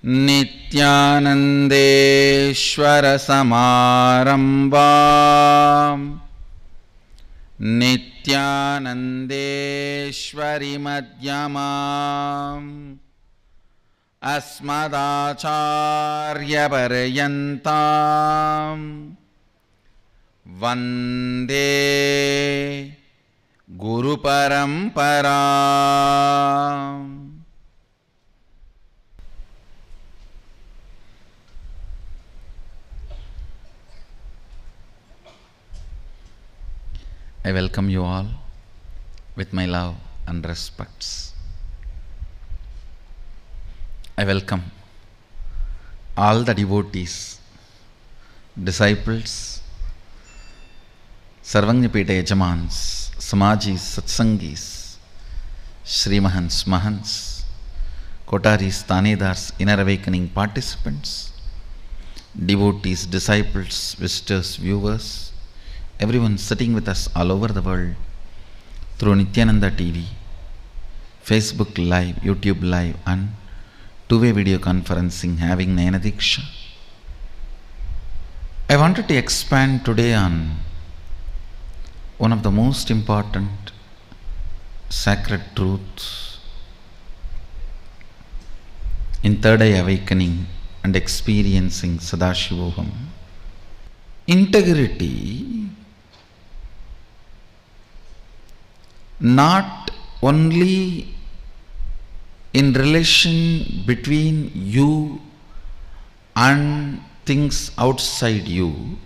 Nithyanandeshwara Samarambam Nithyanandeshwari Madhyamam Asmadacharya Paryantam Vande Guru Paramparam. I welcome you all with my love and respects. I welcome all the devotees, disciples, Sarvangyapeta Yajamans, Samajis, Satsangis, Srimahans, Mahans, Kotaris, Tanedars, Inner Awakening participants, devotees, disciples, visitors, viewers, everyone sitting with us all over the world through Nithyananda TV, Facebook Live, YouTube Live and two-way video conferencing having Nayana Diksha. I wanted to expand today on one of the most important sacred truths in Third Eye Awakening and experiencing Sadashivoham. Integrity not only in relation between you and things outside you,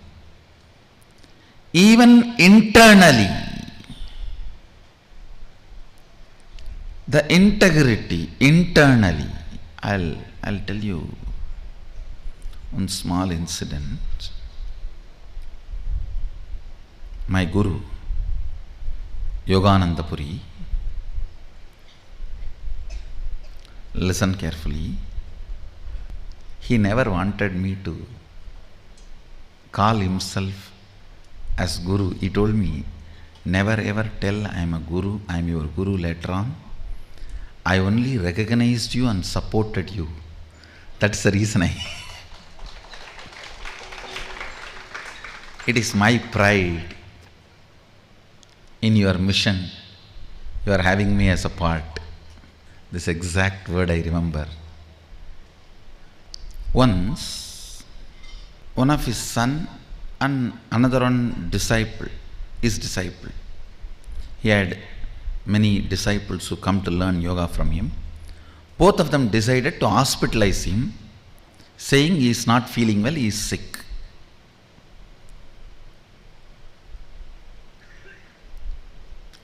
even internally, the integrity internally. I'll tell you one small incident. My Guru, Yogananda Puri, listen carefully, he never wanted me to call himself as Guru. He told me, never ever tell I am a Guru, I am your Guru later on. I only recognized you and supported you. That's the reason it is my pride in your mission. You are having me as a part. This exact word I remember. Once, one of his son and another one disciple, his disciple. He had many disciples who come to learn yoga from him. Both of them decided to hospitalize him, saying he is not feeling well, he is sick.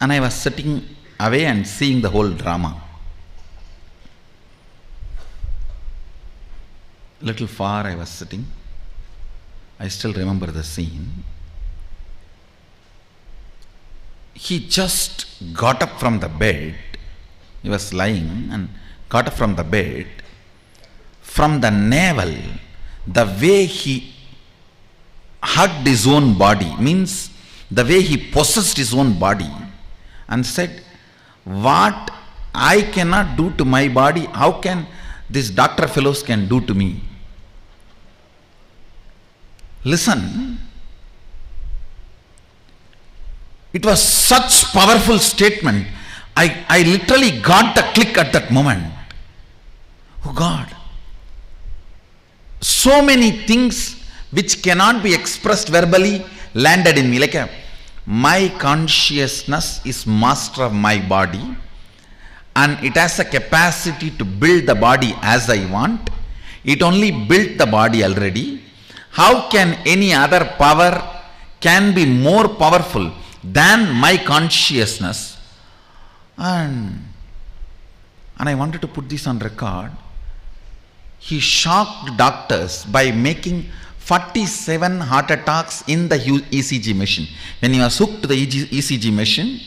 And I was sitting away and seeing the whole drama. Little far I was sitting. I still remember the scene. He just got up from the bed. He was lying and got up from the bed. From the navel, the way he hugged his own body, means the way he possessed his own body, and said, what I cannot do to my body, how can these doctor fellows can do to me? Listen, it was such powerful statement. I literally got the click at that moment. Oh God, so many things which cannot be expressed verbally landed in me. Like my consciousness is master of my body and it has a capacity to build the body as I want. It only built the body already. How can any other power can be more powerful than my consciousness? And I wanted to put this on record. He shocked doctors by making 47 heart attacks in the ECG machine. When he was hooked to the ECG machine,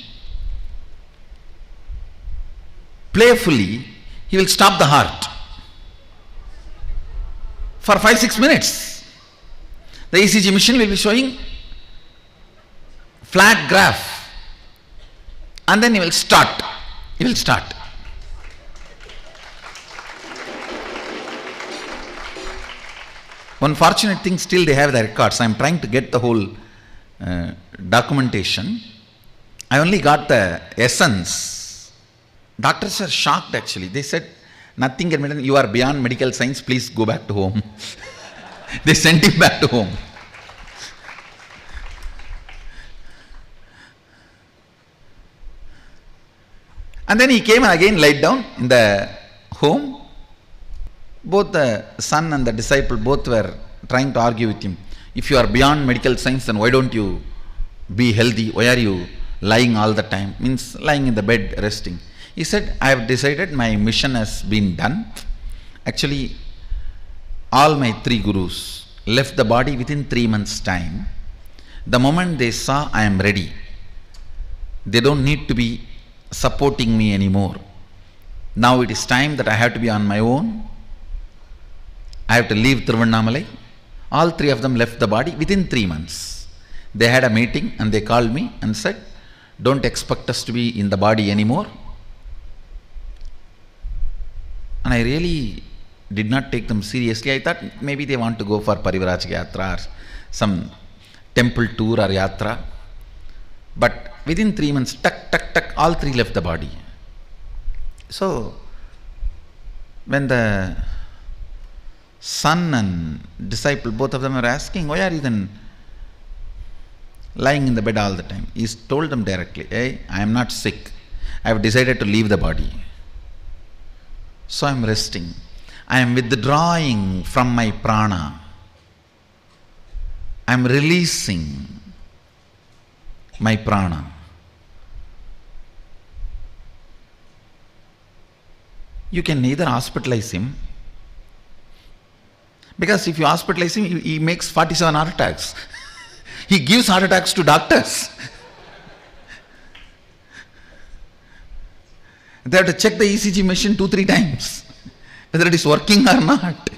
playfully, he will stop the heart for 5-6 minutes. The ECG machine will be showing flat graph and then he will start. One fortunate thing, still they have the records. I am trying to get the whole documentation. I only got the essence. Doctors are shocked actually. They said, nothing can be done. You are beyond medical science. Please go back to home. They sent him back to home. And then he came and again laid down in the home. Both the son and the disciple both were trying to argue with him. If you are beyond medical science, then why don't you be healthy? Why are you lying all the time? Means lying in the bed resting. He said, I have decided my mission has been done. Actually, all my 3 gurus left the body within 3 months' time. The moment they saw I am ready, they don't need to be supporting me anymore. Now it is time that I have to be on my own. I have to leave Tiruvannamalai. All 3 of them left the body within 3 months. They had a meeting and they called me and said, don't expect us to be in the body anymore. And I really did not take them seriously. I thought maybe they want to go for Parivrajaka Yatra or some temple tour or Yatra. But within 3 months, all 3 left the body. So, when the son and disciple, both of them were asking, why are you then lying in the bed all the time? He told them directly, hey, I am not sick. I have decided to leave the body. So I am resting. I am withdrawing from my prana. I am releasing my prana. You can neither hospitalize him, because if you hospitalize him, he makes 47 heart attacks. He gives heart attacks to doctors. They have to check the ECG machine 2-3 times, whether it is working or not.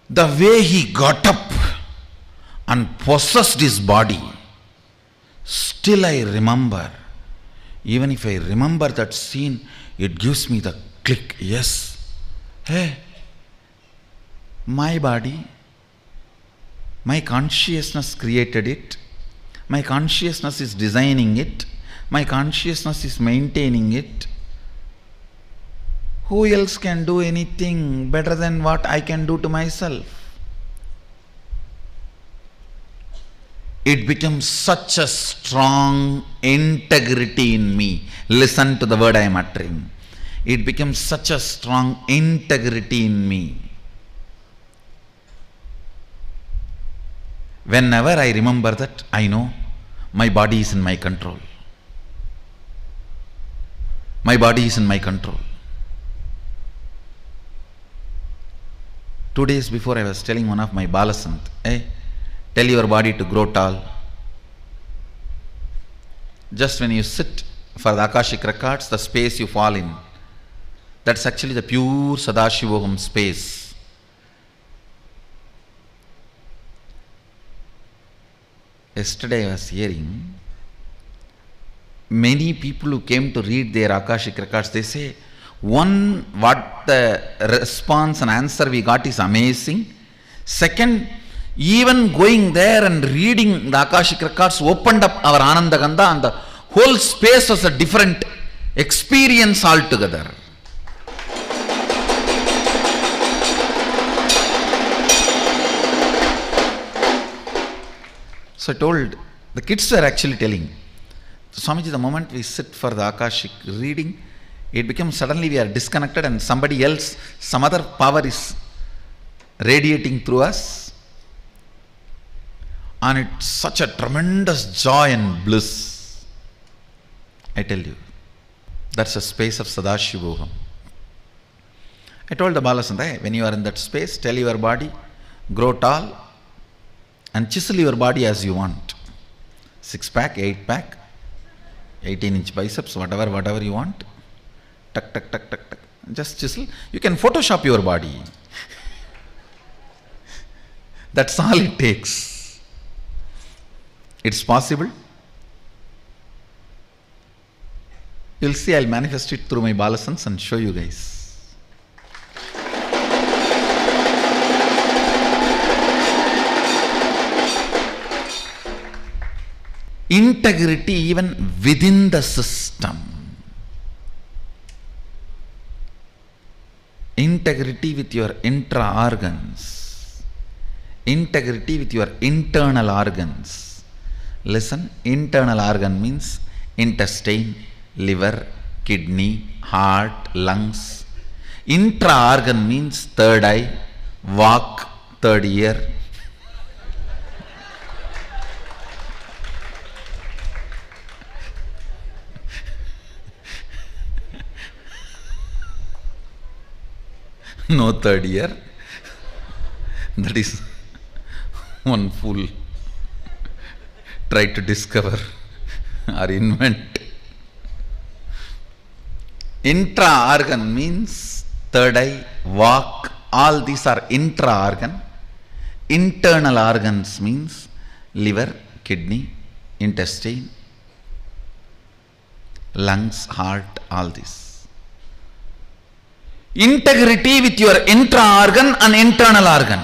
The way he got up and possessed his body, still I remember. Even if I remember that scene, it gives me the click. Yes. Hey, my body, my consciousness created it. My consciousness is designing it. My consciousness is maintaining it. Who else can do anything better than what I can do to myself? It becomes such a strong integrity in me. Listen to the word I am uttering. It becomes such a strong integrity in me. Whenever I remember that, I know my body is in my control. My body is in my control. 2 days before, I was telling one of my balasant, hey, tell your body to grow tall. Just when you sit for the Akashic records, the space you fall in, that's actually the pure Sadashivoham space. Yesterday I was hearing many people who came to read their Akashic records, they say, what the response and answer we got is amazing. Second, even going there and reading the Akashic records opened up our Ananda Gandha, and the whole space was a different experience altogether. So I told, the kids were actually telling, Swamiji, the moment we sit for the Akashic reading, it becomes suddenly we are disconnected and somebody else, some other power is radiating through us. And it's such a tremendous joy and bliss. I tell you, that's a space of Sadashivoham. I told the Balasanta, when you are in that space, tell your body, grow tall and chisel your body as you want. 6-pack, 8-pack, 18-inch biceps, whatever you want. Tuck, tuck, tuck, tuck, tuck. Just chisel. You can Photoshop your body. That's all it takes. It's possible. You'll see I'll manifest it through my balasans and show you guys. Integrity even within the system. Integrity with your intra-organs. Integrity with your internal organs. Listen, internal organ means intestine, liver, kidney, heart, lungs. Intra-organ means third eye, walk, third ear. No third ear. That is one fool tried to discover or invent. Intra-organ means third eye, walk, all these are intra-organ. Internal organs means liver, kidney, intestine, lungs, heart, all this. Integrity with your intra-organ and internal organ.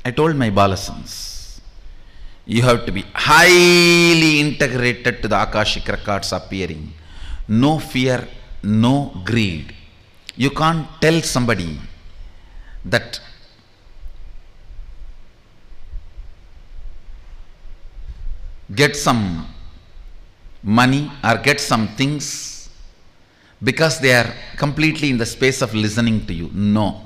I told my balasans, you have to be highly integrated to the Akashic records appearing. No fear, no greed. You can't tell somebody that get some money or get some things because they are completely in the space of listening to you. No.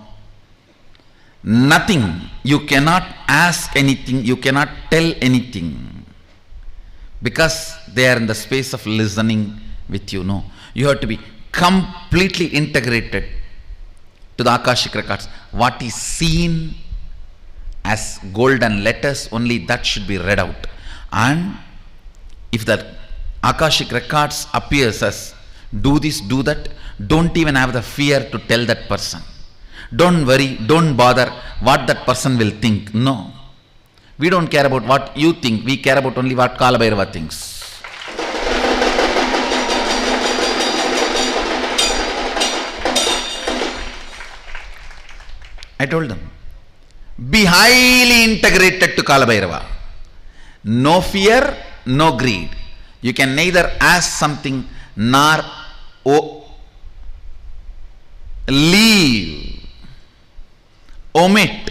Nothing. You cannot ask anything. You cannot tell anything because they are in the space of listening with you. No. You have to be completely integrated to the Akashic records. What is seen as golden letters, only that should be read out. And if the Akashic records appears as do this, do that, don't even have the fear to tell that person. Don't worry, don't bother what that person will think. No. We don't care about what you think. We care about only what Kalabhairava thinks. I told them, be highly integrated to Kalabhairava. No fear, no greed. You can neither ask something nor leave, omit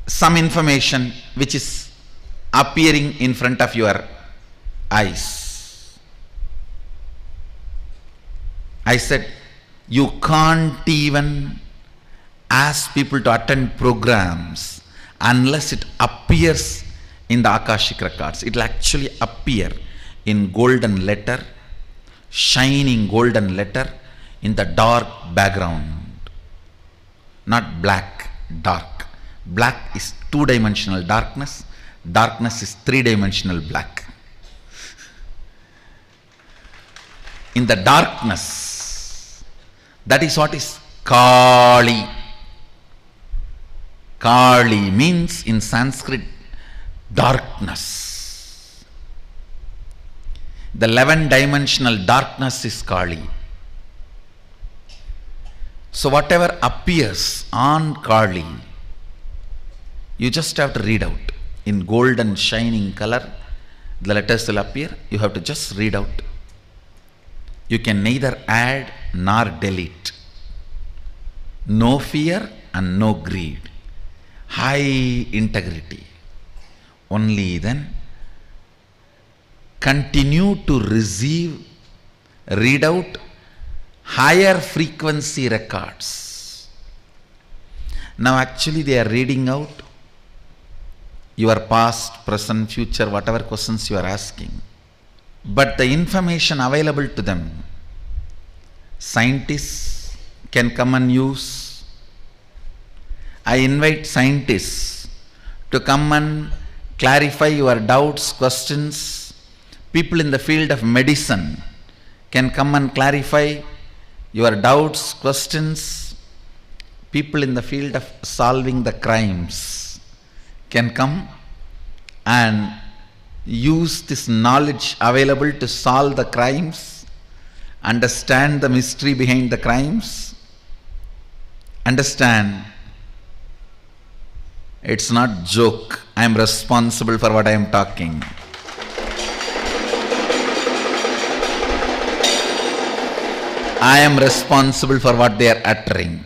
some information which is appearing in front of your eyes. I said, you can't even ask people to attend programs unless it appears in the Akashic records. It will actually appear in golden letter, shining golden letter in the dark background. Not black, dark. Black is two-dimensional darkness. Darkness is three-dimensional black. In the darkness, that is what is Kali. Kali means in Sanskrit darkness. The 11-dimensional darkness is Kali. So whatever appears on Kali, you just have to read out. In golden shining color, the letters will appear. You have to just read out. You can neither add nor delete. No fear and no greed. High integrity. Only then continue to receive, read out higher frequency records. Now actually they are reading out your past, present, future, whatever questions you are asking. But the information available to them, scientists can come and use. I invite scientists to come and clarify your doubts, questions. People in the field of medicine can come and clarify your doubts, questions. People in the field of solving the crimes can come and use this knowledge available to solve the crimes Understand the mystery behind the crimes? Understand. It's not joke. I am responsible for what I am talking. I am responsible for what they are uttering.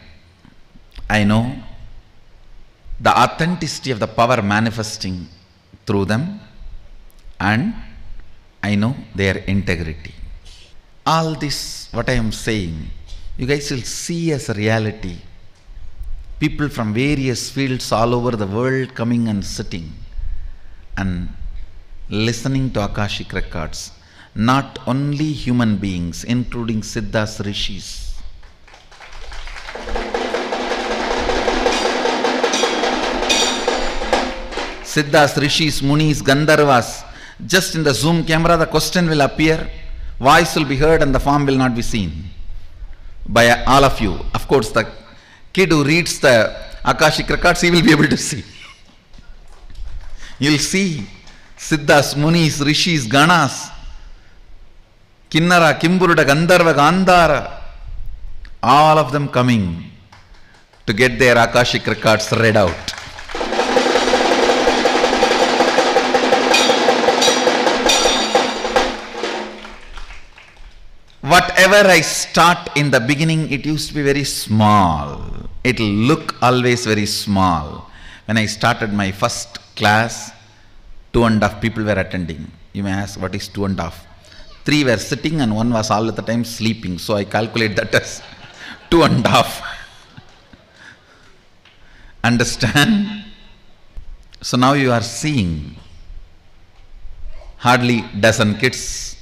I know the authenticity of the power manifesting through them, and I know their integrity. All this, what I am saying, you guys will see as a reality. People from various fields all over the world coming and sitting and listening to Akashic records. Not only human beings, including Siddhas Rishis. Siddhas, Rishis, Munis, Gandharvas. Just in the zoom camera, the question will appear, voice will be heard, and the form will not be seen by all of you. Of course, the kid who reads the Akashic records, he will be able to see. You will see Siddhas, Munis, Rishis, Ganas, Kinnara, Kimburuda, Gandharva, Gandhara, all of them coming to get their Akashic records read out. Whatever I start in the beginning, it used to be very small. It will look always very small. When I started my first class, 2.5 people were attending. You may ask, what is 2.5? 3 were sitting and 1 was all at the time sleeping. So I calculate that as 2.5. Understand? So now you are seeing hardly dozen kids,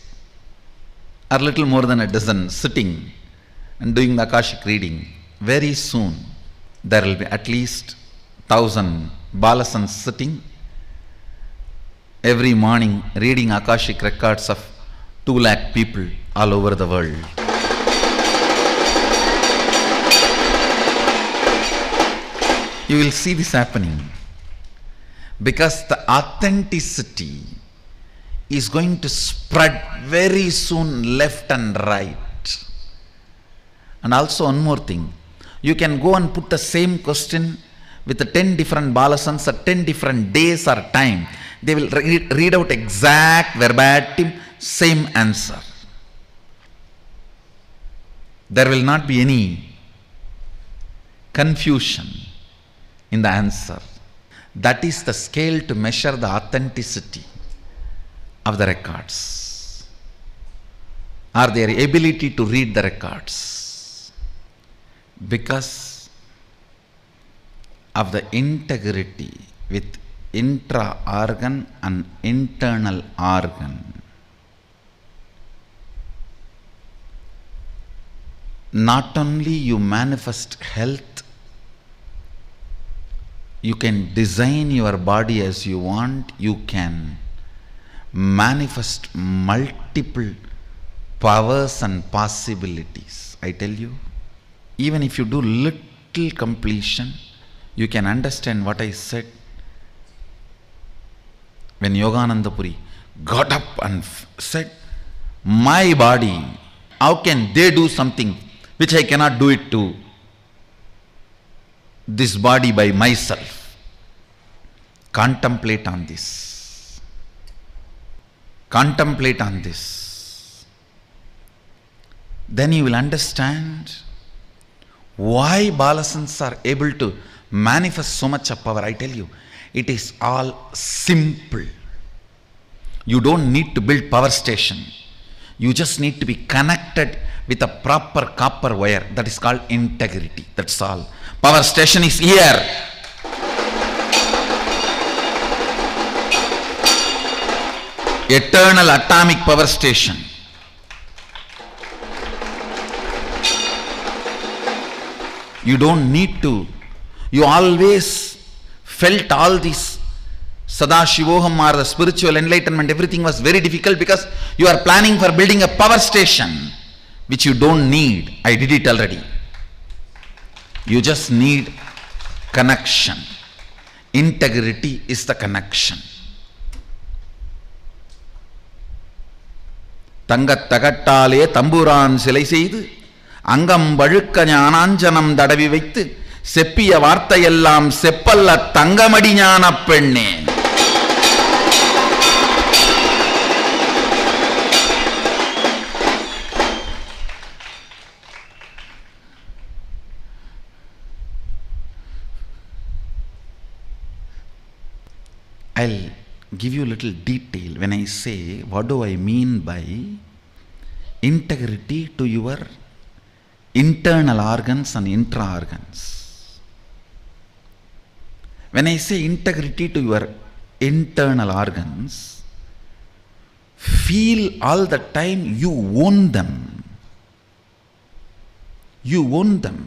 or little more than a dozen, sitting and doing the Akashic reading. Very soon there will be at least 1,000 balasans sitting every morning reading Akashic records of 2 lakh people all over the world. You will see this happening because the authenticity is going to spread very soon left and right. And also one more thing, you can go and put the same question with the 10 different balasans at 10 different days or time. They will read out exact verbatim same answer. There will not be any confusion in the answer. That is the scale to measure the authenticity of the records, or their ability to read the records, because of the integrity with intra-organ and internal organ. Not only you manifest health, you can design your body as you want, you can manifest multiple powers and possibilities. I tell you, even if you do little completion, you can understand what I said. When Yogananda Puri got up and said, my body, how can they do something which I cannot do it to this body by myself? Contemplate on this. Contemplate on this. Then you will understand why balasans are able to manifest so much of power. I tell you, it is all simple. You don't need to build power station. You just need to be connected with a proper copper wire. That is called integrity. That's all. Power station is here. Eternal atomic power station. You don't need to. You always felt all this Sadashivoham or the spiritual enlightenment, everything was very difficult because you are planning for building a power station which you don't need. I did it already. You just need connection. Integrity is the connection. தங்கத் தகட்டாலே தம்புரான் சிலை செய்து அங்கம் வழுக்க ஞானாஞ்சனம் தடவி வைத்து செப்பிய வார்த்தையெல்லாம் செப்பல்ல தங்கமடி ஞான பெண்ணே. I'll give you a little detail when I say what do I mean by integrity to your internal organs and intra organs. When I say integrity to your internal organs, feel all the time you own them. You own them.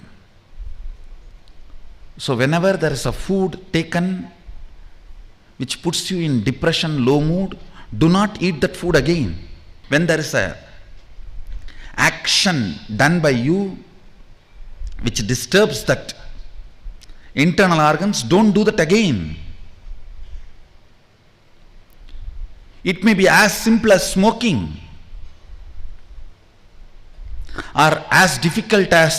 So whenever there is a food taken which puts you in depression, low mood, do not eat that food again. When there is a action done by you which disturbs that internal organs, don't do that again. It may be as simple as smoking, or as difficult as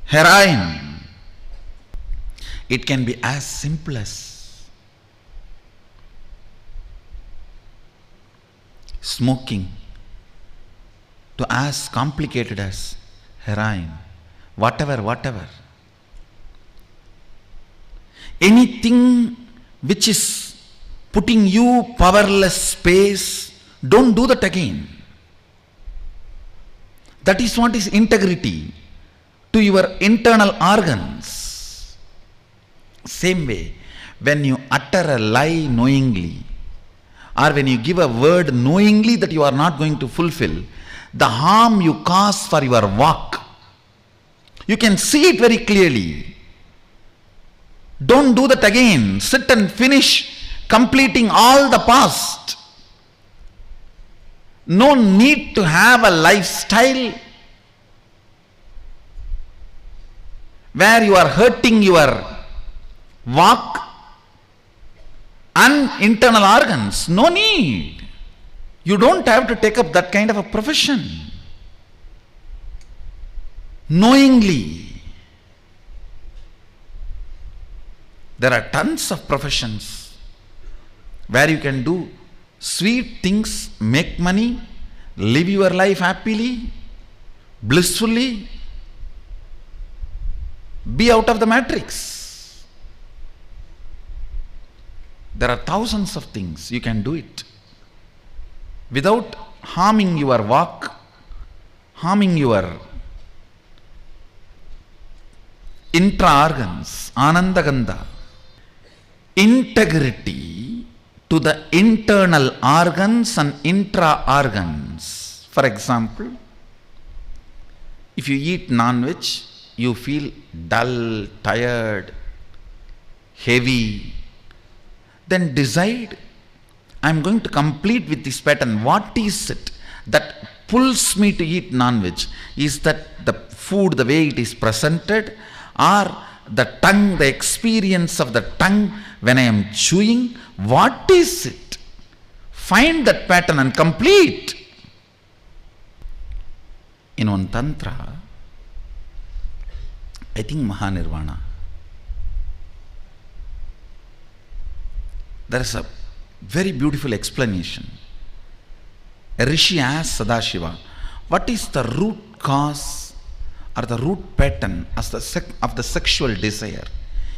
heroin. It can be as simple as smoking to as complicated as heroin. Whatever. Anything which is putting you powerless space, don't do that again. That is what is integrity to your internal organs. Same way, when you utter a lie knowingly, or when you give a word knowingly that you are not going to fulfill, the harm you cause for your walk, you can see it very clearly. Don't do that again. Sit and finish completing all the past. No need to have a lifestyle where you are hurting your walk and internal organs. No need. You don't have to take up that kind of a profession. Knowingly. There are tons of professions where you can do sweet things, make money, live your life happily, blissfully, be out of the matrix. There are thousands of things you can do it without harming your walk, harming your intra organs. Anandagandha. Integrity to the internal organs and intra organs. For example, if you eat non-veg, you feel dull, tired, heavy. Then decide, I am going to complete with this pattern. What is it that pulls me to eat non-veg? Is that the food, the way it is presented, or the tongue, the experience of the tongue when I am chewing? What is it? Find that pattern and complete. In one tantra, I think Mahanirvana, there is a very beautiful explanation. A rishi asks Sadashiva, what is the root cause or the root pattern of the sexual desire?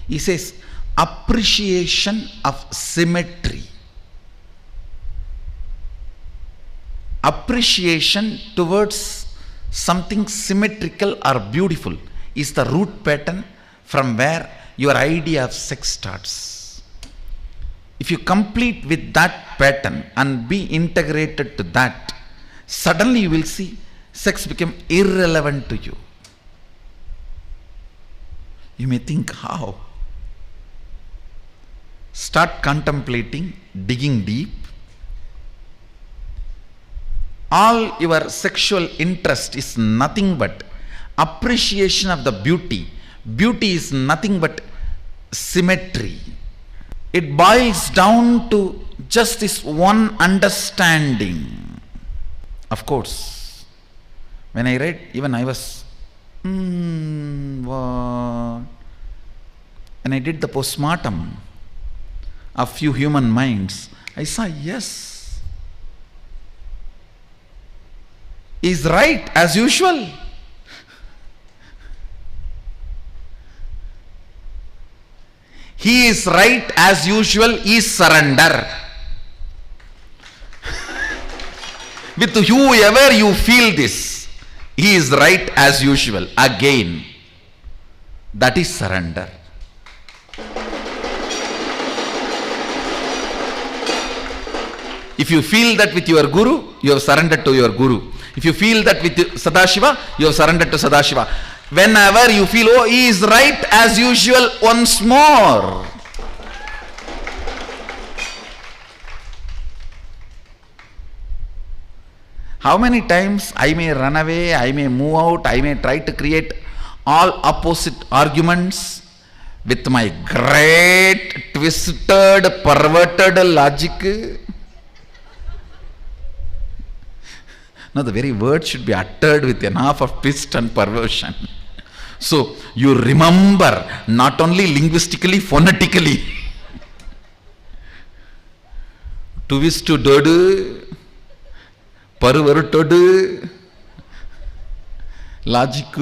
He says, appreciation of symmetry. Appreciation towards something symmetrical or beautiful is the root pattern from where your idea of sex starts. If you complete with that pattern and be integrated to that, suddenly you will see sex become irrelevant to you. You may think, how? Start contemplating, digging deep. All your sexual interest is nothing but appreciation of the beauty. Beauty is nothing but symmetry. It boils down to just this one understanding. Of course, when I read, even I was, what? When I did the postmortem of few human minds, I saw, yes, is right as usual. He is right as usual is surrender. With whoever you feel this, he is right as usual. Again, that is surrender. If you feel that with your Guru, you have surrendered to your Guru. If you feel that with Sadashiva, you have surrendered to Sadashiva. Whenever you feel, oh, he is right as usual, once more. How many times I may run away, I may move out, I may try to create all opposite arguments with my great twisted, perverted logic. Now the very word should be uttered with enough of twist and perversion. So you remember, not only linguistically, phonetically. Twisted, perverted, logic.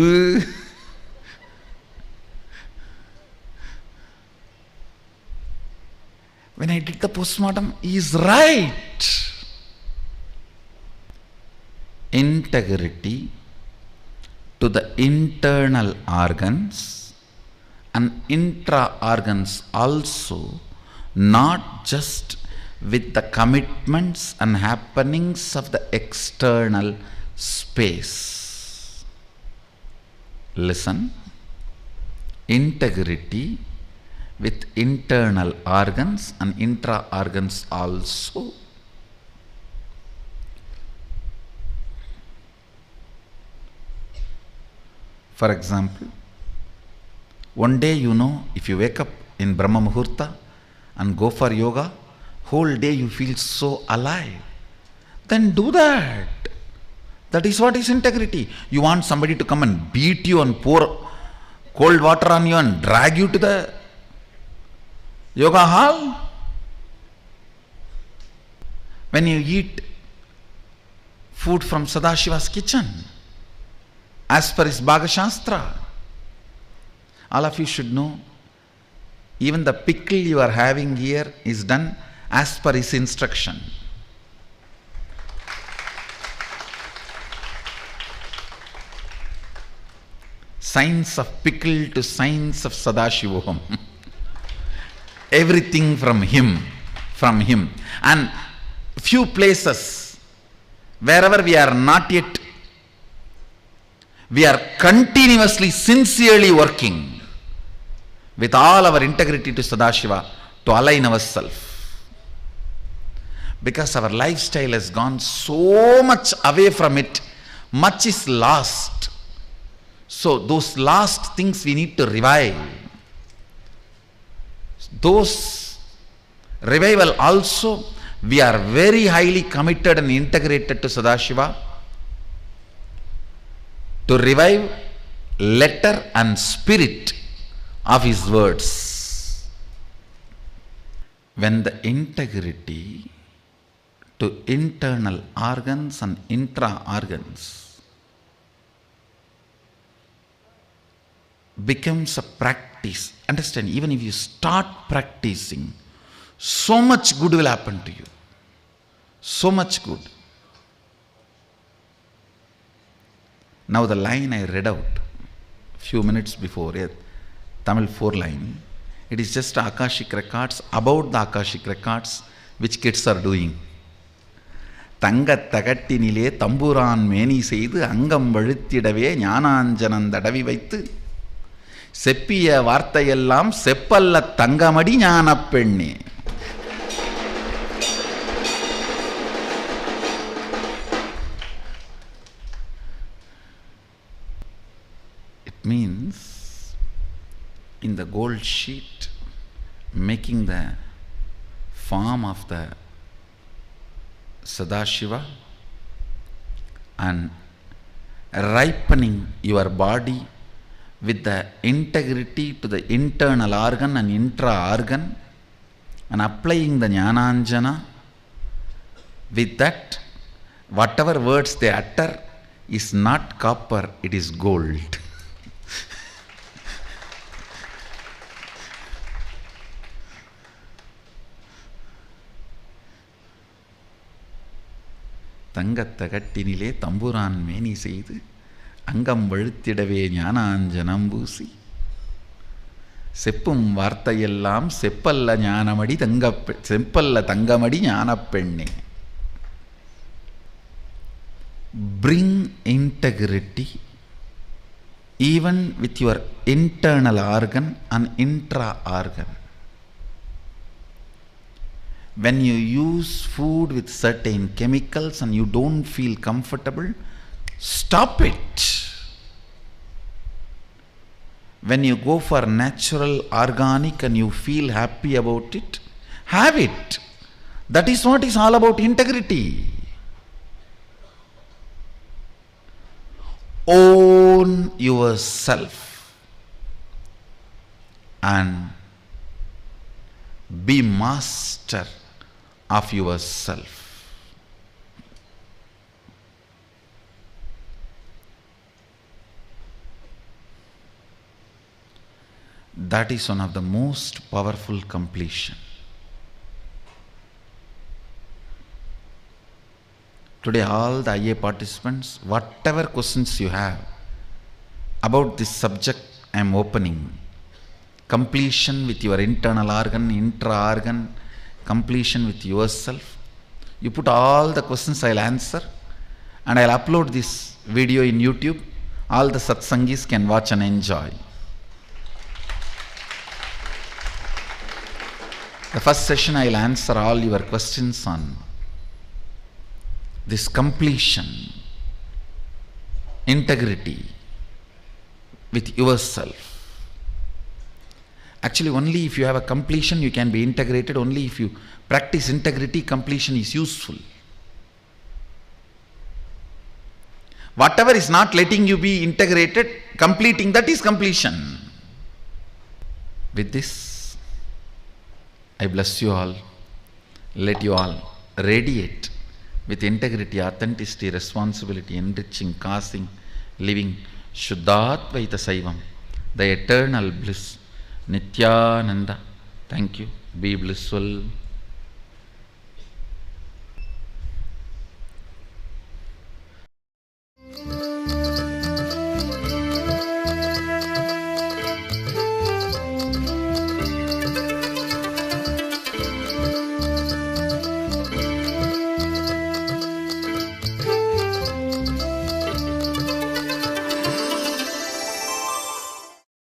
When I did the postmortem, he is right. Integrity to the internal organs and intra-organs also, not just with the commitments and happenings of the external space. Listen. Integrity with internal organs and intra-organs also. For example, one day, if you wake up in Brahma Muhurta and go for yoga, whole day you feel so alive. Then do that. That is what is integrity. You want somebody to come and beat you and pour cold water on you and drag you to the yoga hall? When you eat food from Sadashiva's kitchen, as per his Bhaga Shastra, all of you should know, even the pickle you are having here is done as per his instruction. Science of pickle to science of Sadashivoham. Everything from him. And few places, wherever we are not yet, we are continuously, sincerely working with all our integrity to Sadashiva to align ourselves. Because our lifestyle has gone so much away from it, much is lost. So those lost things we need to revive. Those revival also, we are very highly committed and integrated to Sadashiva to revive letter and spirit of his words. When the integrity to internal organs and intra-organs becomes a practice, understand, even if you start practicing, so much good will happen to you. So much good. Now the line I read out few minutes before, Tamil 4 line, it is just Akashic records, about the Akashic records which kids are doing. Tanga Tagatinile Tamburan Meni Seidu Angam Vadithidave Jnananjanan Dadavi Vaitu Seppiya Varthayellam Seppalla Tangamadi Jnanappenni. It means in the gold sheet, making the form of the Sadashiva and ripening your body with the integrity to the internal organ and intra-organ, and applying the Jnananjana. With that, whatever words they utter is not copper, it is gold. தங்கத்தகட்டினிலே Thampuran மேனி செய்து அங்கம் வழுத்திடவே ஞானாஞ்சனம்பூசி செப்பும் வார்த்தையெல்லாம் செப்பல்ல ஞானமடி செப்பல்ல தங்கமடி ஞானப்பெண்ணே. Bring integrity even with your internal organ and intra-organ. When you use food with certain chemicals and you don't feel comfortable, stop it. When you go for natural, organic and you feel happy about it, have it. That is what is all about integrity. Own yourself and be master of yourself. That is one of the most powerful completion. Today all the IA participants, whatever questions you have about this subject, I am opening. Completion with your internal organ, intra-organ, completion with yourself. You put all the questions, I will answer, and I will upload this video in YouTube. All the satsangis can watch and enjoy. The first session I will answer all your questions on this completion, integrity with yourself. Actually, only if you have a completion you can be integrated. Only if you practice integrity, completion is useful. Whatever is not letting you be integrated, completing that is completion. With this, I bless you all. Let you all radiate with integrity, authenticity, responsibility, enriching, causing, living Shuddhadvaita Saivam, the eternal bliss, Nithyananda. Thank you. Be blissful.